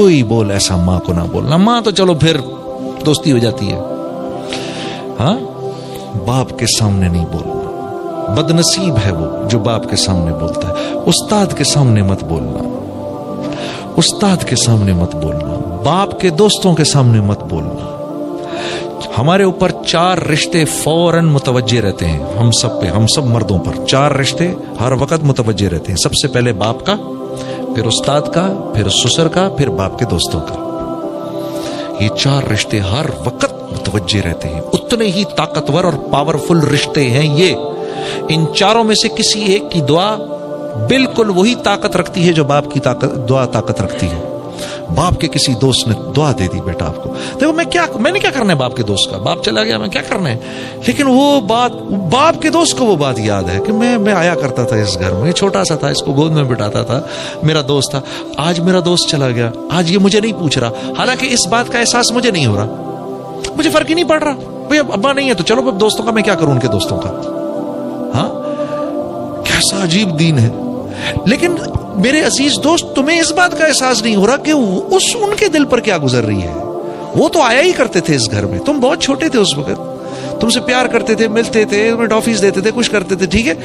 कोई बोल ऐसा माँ को ना बोलना। माँ तो चलो फिर दोस्ती हो जाती है, हाँ, बाप के सामने नहीं बोलना। बदनसीब है वो जो बाप के सामने बोलता है। उस्ताद के सामने मत बोलना, उस्ताद के सामने मत बोलना, बाप के दोस्तों के सामने मत बोलना। हमारे ऊपर 4 रिश्ते फौरन मुतवज्जे रहते हैं, हम सब पे, हम सब मर्दों पर 4 रिश्ते हर वक्त मुतवज्जे रहते हैं। सबसे पहले बाप का, फिर उस्ताद का, फिर ससुर का, फिर बाप के दोस्तों का। ये 4 रिश्ते हर वक्त मुतवज्जे रहते हैं। उतने ही ताकतवर और पावरफुल रिश्ते हैं ये। इन चारों में से किसी एक की दुआ बिल्कुल वही ताकत रखती है जो बाप की दुआ ताकत रखती है। बाप के किसी दोस्त ने दुआ दे दी, बेटा आपको, देखो मैंने क्या करना है बाप के दोस्त का, बाप चला गया, मैं क्या करना है। लेकिन वो बात, बाप के दोस्त को वो बात याद है कि मैं आया करता था इस घर में, छोटा सा था, इसको गोद में बिठाता था, मेरा दोस्त था, आज मेरा दोस्त चला गया, आज ये मुझे नहीं पूछ रहा। हालांकि इस बात का एहसास मुझे नहीं हो रहा, मुझे फर्क ही नहीं पड़ रहा, भाई अब अब्बा नहीं है तो चलो अब दोस्तों का मैं क्या करूं, उनके दोस्तों का। हाँ, कैसा अजीब दीन है। लेकिन मेरे अजीज दोस्त, तुम्हें इस बात का एहसास नहीं हो रहा कि उनके दिल पर क्या गुजर रही है। वो तो आया ही करते थे इस घर में, तुम बहुत छोटे थे उस वक्त, तुमसे प्यार करते थे, मिलते थे, तुम्हें टॉफीज देते थे, कुछ करते थे, ठीक है।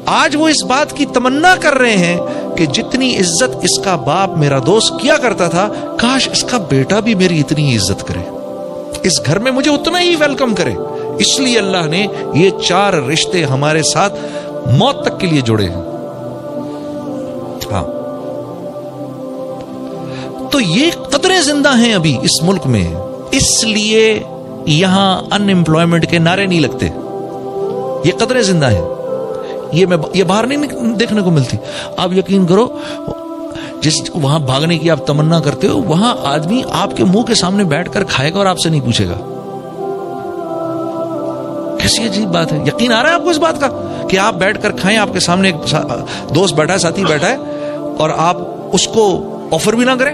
आज वो इस बात की तमन्ना कर रहे हैं कि जितनी इज्जत इसका बाप मेरा दोस्त किया करता था, काश इसका बेटा भी मेरी इतनी ही इज्जत करे, इस घर में मुझे उतना ही वेलकम करे। इसलिए अल्लाह ने ये 4 रिश्ते हमारे साथ मौत तक के लिए जोड़े हैं। हाँ, तो ये कदरें जिंदा हैं अभी इस मुल्क में, इसलिए यहां अनएम्प्लॉयमेंट के नारे नहीं लगते। ये कदरें जिंदा हैं, ये बाहर नहीं देखने को मिलती। आप यकीन करो, जिस वहां भागने की आप तमन्ना करते हो, वहां आदमी आपके मुंह के सामने बैठकर खाएगा और आपसे नहीं पूछेगा। कैसी अजीब बात है। यकीन आ रहा है आपको इस बात का कि आप बैठकर खाएं, आपके सामने एक दोस्त बैठा है, साथी बैठा है, और आप उसको ऑफर भी ना करें।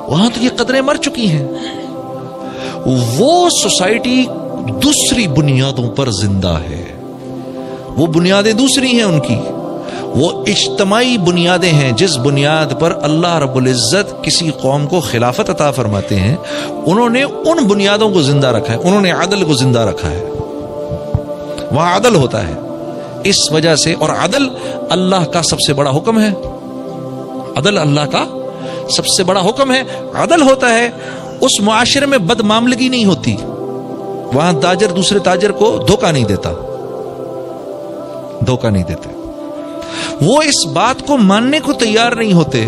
वहां तो ये कदरें मर चुकी हैं। वो सोसाइटी दूसरी बुनियादों पर जिंदा है, वो बुनियादें दूसरी हैं उनकी, वो इज्तमाई बुनियादें हैं। जिस बुनियाद पर अल्लाह रब्बुल इज्जत किसी कौम को खिलाफत अता फरमाते हैं, उन्होंने उन बुनियादों को जिंदा रखा है, उन्होंने अदल को जिंदा रखा है। वहां अदल होता है इस वजह से, और अदल अल्लाह का सबसे बड़ा हुक्म है। अदल अल्लाह का सबसे बड़ा हुक्म है। अदल होता है उस मुआशरे में बदमामलगी नहीं होती, वहां ताजर दूसरे ताजर को धोखा नहीं देता, धोखा नहीं देते। वो इस बात को मानने को तैयार नहीं होते,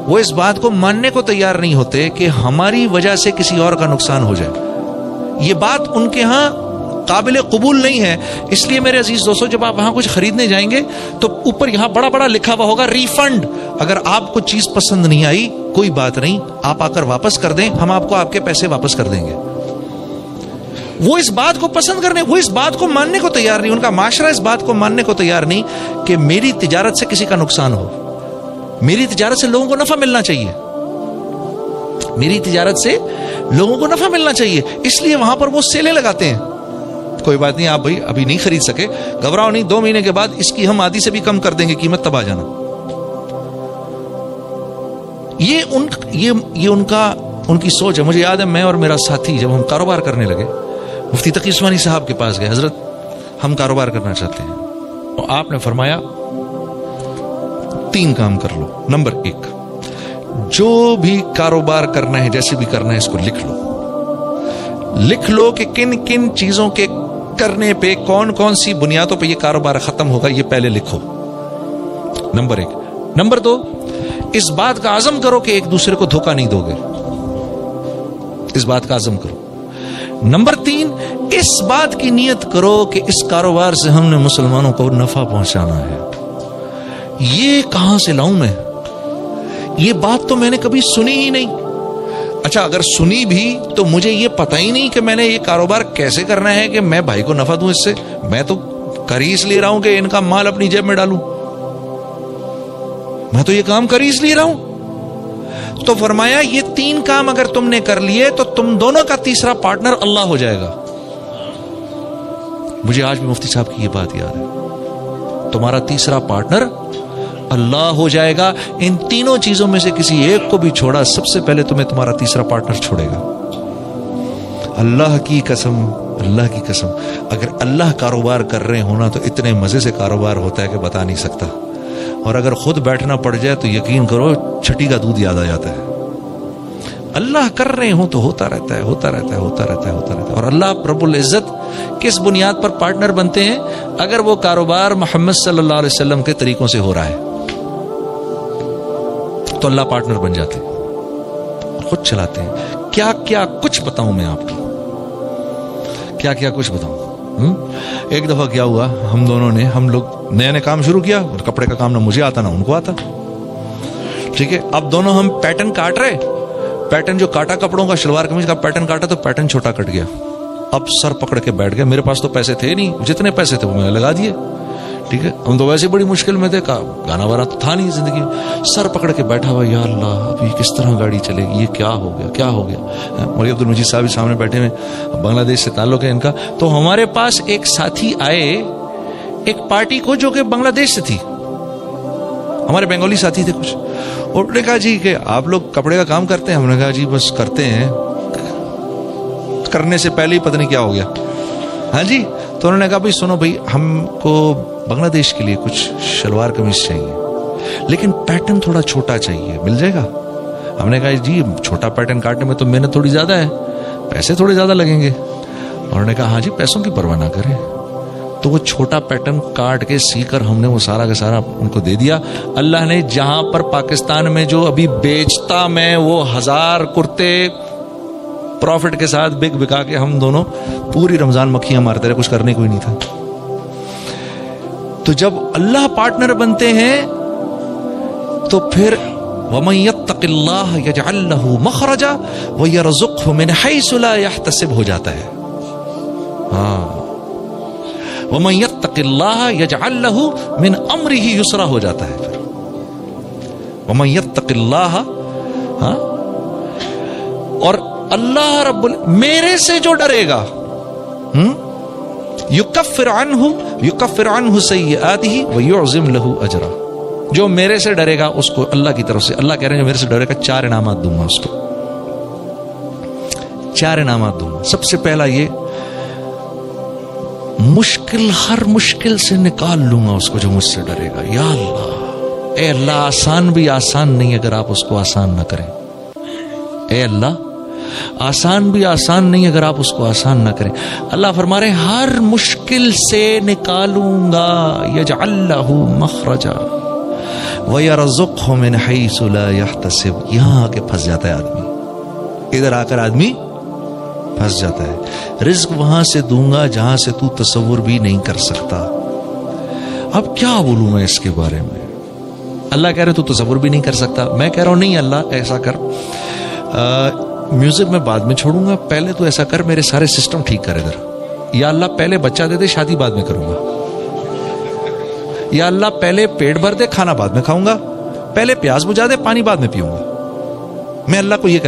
वो इस बात को मानने को तैयार नहीं होते कि हमारी वजह से किसी और का नुकसान हो जाए। ये बात उनके यहां काबिल कबूल नहीं है। इसलिए मेरे अजीज दोस्तों, जब आप वहां कुछ खरीदने जाएंगे तो ऊपर यहां बड़ा बड़ा लिखा हुआ होगा रिफंड। अगर आपको चीज पसंद नहीं आई, कोई बात नहीं, आप आकर वापस कर दें, हम आपको आपके पैसे वापस कर देंगे। वो इस बात को पसंद करने, वो इस बात को मानने को तैयार नहीं, उनका माशरा इस बात को मानने को तैयार नहीं कि मेरी तिजारत से किसी का नुकसान हो। मेरी तिजारत से लोगों को नफा मिलना चाहिए, मेरी तिजारत से लोगों को नफा मिलना चाहिए। इसलिए वहां पर वो सेलें लगाते हैं। कोई बात नहीं, आप भाई अभी नहीं खरीद सके, घबराओ नहीं, 2 महीने के बाद इसकी हम आधी से भी कम कर देंगे कीमत, तब आ जाना। ये उनकी सोच है। मुझे याद है, मैं और मेरा साथी जब हम कारोबार करने लगे, मुफ्ती तकी उस्मानी साहब के पास गए, हजरत हम कारोबार करना चाहते हैं। तो आपने फरमाया 3 काम कर लो। नंबर 1, जो भी कारोबार करना है, जैसे भी करना है, इसको लिख लो। लिख लो कि किन किन चीजों के करने पे, कौन कौन सी बुनियादों पे ये कारोबार खत्म होगा, ये पहले लिखो। नंबर 1। नंबर 2, इस बात का आज़म करो कि एक दूसरे को धोखा नहीं दोगे, इस बात का आज़म करो। नंबर 3, इस बात की नियत करो कि इस कारोबार से हमने मुसलमानों को नफा पहुंचाना है। ये कहां से लाऊं मैं? ये बात तो मैंने कभी सुनी ही नहीं। अच्छा, अगर सुनी भी तो मुझे ये पता ही नहीं कि मैंने ये कारोबार कैसे करना है कि मैं भाई को नफा दूं इससे। मैं तो कर ही इसलिए रहा हूं कि इनका माल अपनी जेब में डालूं, मैं तो ये काम कर ही इसलिए रहा हूं। तो फरमाया ये 3 काम अगर तुमने कर लिए तो तुम दोनों का तीसरा पार्टनर अल्लाह हो जाएगा। मुझे आज भी मुफ्ती साहब की ये बात याद है, तुम्हारा तीसरा पार्टनर اللہ ہو جائے گا. ان تینوں چیزوں میں سے کسی ایک کو بھی چھوڑا، سب سے پہلے تمہیں تمہارا تیسرا پارٹنر چھوڑے گا. اللہ کی قسم، اللہ کی قسم، اگر اللہ کاروبار کر رہے ہونا تو اتنے مزے سے کاروبار ہوتا ہے کہ بتا نہیں سکتا. اور اگر خود بیٹھنا پڑ جائے تو یقین کرو چھٹی کا دودھ یاد آ جاتا ہے. اللہ کر رہے ہوں تو ہوتا رہتا ہے، ہوتا رہتا ہے، ہوتا رہتا ہے، ہوتا رہتا ہے. اور اللہ رب العزت کس بنیاد پر پارٹنر بنتے ہیں؟ اگر وہ کاروبار محمد صلی اللہ علیہ وسلم کے طریقوں سے ہو رہا ہے تو اللہ پارٹنر بن جاتے ہیں، خود چلاتے ہیں. کیا کیا کچھ بتاؤں میں آپ کو، کیا کیا کچھ بتاؤں. ایک دفعہ کیا ہوا، ہم لوگ نیا کام شروع کیا، اور کپڑے کا کام نہ مجھے آتا نہ ان کو آتا. ٹھیک ہے، اب دونوں ہم پیٹرن کاٹ رہے، پیٹرن جو کاٹا کپڑوں کا، شلوار قمیض کا پیٹرن کاٹا تو پیٹرن چھوٹا کٹ گیا. اب سر پکڑ کے بیٹھ گیا. میرے پاس تو پیسے تھے نہیں، جتنے پیسے تھے وہ میں نے لگا دیے. ٹھیک ہے، ہم تو ویسے بڑی مشکل میں تھے، گانا وارا تو تھا نہیں زندگی میں. سر پکڑ کے بیٹھا ہوا، یا اللہ اب یہ کس طرح گاڑی چلے گی، یہ کیا ہو گیا، کیا ہو گیا. مولوی عبد المجید صاحب سامنے بیٹھے ہوئے، بنگلہ دیش سے تعلق ہے ان کا. تو ہمارے پاس ایک ساتھی آئے ایک پارٹی کو جو کہ بنگلہ دیش سے تھی، ہمارے بنگالی ساتھی تھے کچھ. اور انہوں نے کہا جی کہ آپ لوگ کپڑے کا کام کرتے ہیں؟ ہم نے کہا جی بس کرتے ہیں. کرنے سے پہلے ہی پتہ نہیں کیا ہو گیا. ہاں جی. تو انہوں نے کہا بھائی سنو بھائی، ہم کو بنگلہ دیش کے لیے کچھ شلوار قمیض چاہیے لیکن پیٹرن تھوڑا چھوٹا چاہیے، مل جائے گا؟ ہم نے کہا جی چھوٹا پیٹرن کاٹنے میں تو محنت تھوڑی زیادہ ہے، پیسے تھوڑے زیادہ لگیں گے. انہوں نے کہا ہاں جی پیسوں کی پرواہ نہ کریں. تو وہ چھوٹا پیٹرن کاٹ کے سی کر ہم نے وہ سارا کا سارا ان کو دے دیا. اللہ نے جہاں پر پاکستان میں جو ابھی بیچتا میں وہ 1000 کرتے پروفٹ کے ساتھ بکا کے ہم دونوں پوری رمضان مکھیاں مارتے رہے، کچھ کرنے کوئی نہیں تھا. تو جب اللہ پارٹنر بنتے ہیں تو پھر وَمَن يَتَّقِ اللَّهَ يَجْعَل لَّهُ مَخْرَجًا وَيَرْزُقْهُ مِنْ حَيْثُ لَا يَحْتَسِبُ ہو جاتا ہے. وَمَن يَتَّقِ اللَّهَ يَجْعَل لَّهُ مِنْ أَمْرِهِ يُسْرًا ہو جاتا ہے. پھر وَمَن يَتَّقِ اللَّهَ، اور اللہ رب میرے سے جو ڈرے گا یکفر عنہ سیئاتہ ویعظم لہ اجرا. جو میرے سے ڈرے گا اس کو اللہ کی طرف سے، اللہ کہہ رہے ہیں جو میرے سے ڈرے گا 4 انعامات دوں گا اس کو. 4 انعامات دوں گا. سب سے پہلا یہ ہر مشکل سے نکال لوں گا اس کو جو مجھ سے ڈرے گا. یا اللہ، اے اللہ آسان بھی آسان نہیں اگر آپ اس کو آسان نہ کریں. اے اللہ آسان بھی آسان نہیں اگر آپ اس کو آسان نہ کریں. اللہ فرما رہے ہر مشکل سے نکالوں گا. یجعل لہ مخرجا ویرزقہ من حیث لا یحتسب. یہاں آ کے پھنس جاتا ہے آدمی، ادھر آ کر آدمی پھنس جاتا ہے. رزق وہاں سے دوں گا جہاں سے تو تصور بھی نہیں کر سکتا. اب کیا بولوں میں اس کے بارے میں؟ اللہ کہہ رہے تو تصور بھی نہیں کر سکتا. میں کہہ رہا ہوں نہیں اللہ ایسا کر، میوزک میں بعد میں چھوڑوں گا، پہلے تو ایسا کر میرے سارے سسٹم ٹھیک کر ادھر. یا اللہ پہلے بچہ دے دے، شادی بعد میں کروں گا. یا اللہ پہلے پیٹ بھر دے، کھانا بعد میں کھاؤں گا. پہلے پیاس بجھا دے، پانی بعد میں پیوں گا. میں اللہ کو یہ کہتا